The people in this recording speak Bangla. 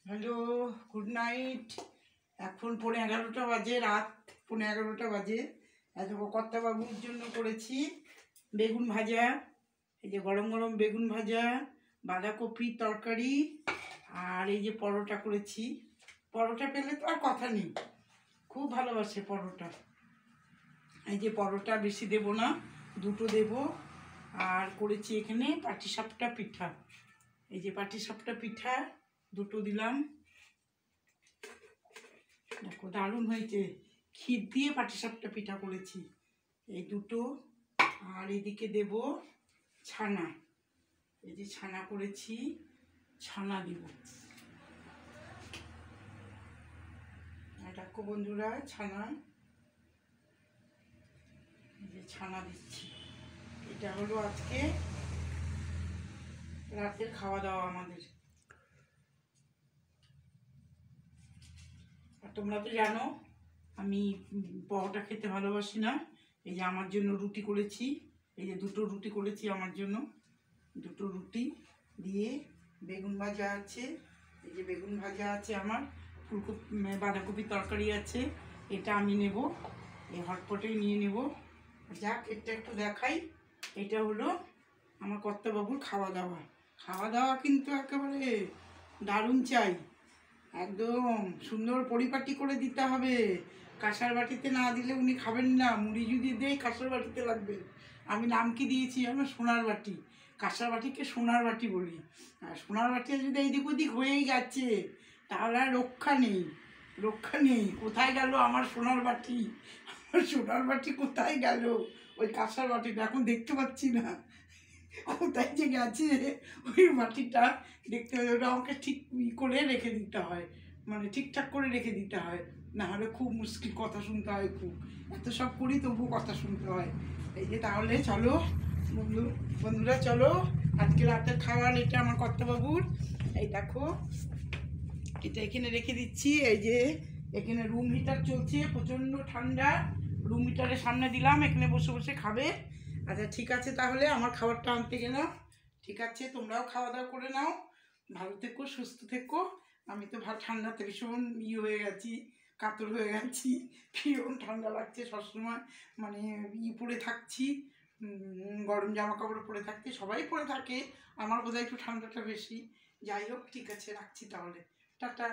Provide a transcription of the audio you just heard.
Hello, good night. এখন 11:15 বাজে, রাত 11:15 বাজে। কর্তাবাবুর জন্য করেছি বেগুন ভাজা, এই যে গরম গরম বেগুন ভাজা, বাঁধাকপির তরকারি, আর এই যে পরোটা করেছি। পরোটা পেলে তো আর কথা নেই, খুব ভালোবাসে পরোটা। এই যে পরোটা বেশি দেব না, দুটো দেব। আর করেছি এখানে পাটিসাপটা পিঠা, এই যে পাটিসাপটা পিঠা দুটো দিলাম। দেখো দারুণ হয়েছে, ক্ষীর দিয়ে পাটিসাপটা পিঠা করেছি, এই দুটো। আর এদিকে দেব ছানা, এই যে ছানা করেছি, ছানা দিব। দেখো বন্ধুরা, ছানা, এই যে ছানা দিচ্ছি। এটা হলো আজকে রাতের খাওয়া দাওয়া আমাদের। আর তোমরা তো জানো আমি পরোটা খেতে ভালোবাসি না। এই যে আমার জন্য রুটি করেছি, এই যে দুটো রুটি করেছি আমার জন্য। দুটো রুটি দিয়ে বেগুন ভাজা আছে, এই যে বেগুন ভাজা আছে আমার, ফুলকপি বাঁধাকপির তরকারি আছে, এটা আমি নেব, এই হটপটেই নিয়ে নেব। যাক, এটা একটু দেখাই। এটা হলো আমার কর্তাবাবুর খাওয়া দাওয়া। খাওয়া দাওয়া কিন্তু একেবারে দারুণ চাই, একদম সুন্দর পরিপাটি করে দিতে হবে। কাঁসার বাটিতে না দিলে উনি খাবেন না। মুড়ি যদি দেয় কাঁসার বাটিতে লাগবে। আমি নাম কি দিয়েছি আমার, সোনার বাটি। কাঁসার বাটিকে সোনার বাটি বলি। আর সোনার বাটি যদি এইদিক ওদিক হয়েই যাচ্ছে তাহলে আর রক্ষা নেই, রক্ষা নেই। কোথায় গেল আমার সোনার বাটি? আমার সোনার বাটি কোথায় গেল? ওই কাঁসার বাটিটা এখন দেখতে পাচ্ছি না, কোথায় যে গেছে ওই বাটিটা দেখতে হবে। ওটা আমাকে ঠিক করে রেখে দিতে হয়, মানে ঠিকঠাক করে রেখে দিতে হয়, না হলে খুব মুশকিল, কথা শুনতে হয় খুব। এত সব করি তবুও কথা শুনতে হয়। এই যে তাহলে চলো বন্ধুরা, চলো আজকে রাতের খাবার। এটা আমার কর্তাবাবুর, এই দেখো এটা এখানে রেখে দিচ্ছি। এই যে এখানে রুম হিটার চলছে, প্রচণ্ড ঠান্ডা, রুম হিটারের সামনে দিলাম, এখানে বসে বসে খাবে। আচ্ছা ঠিক আছে, তাহলে আমার খাবারটা আনতে গেলাম। ঠিক আছে, তোমরাও খাওয়া দাওয়া করে নাও, ভালো থেকো, সুস্থ থেকো। আমি তো ঠান্ডাতে ভীষণ হয়ে গেছি, কাতর হয়ে গেছি, ভীষণ ঠান্ডা লাগছে সবসময়, মানে পরে থাকছি, গরম জামা কাপড় পরে থাকছি, সবাই পরে থাকে, আমার বোধহয় একটু ঠান্ডাটা বেশি। যাই হোক, ঠিক আছে, রাখছি তাহলে, টাটা।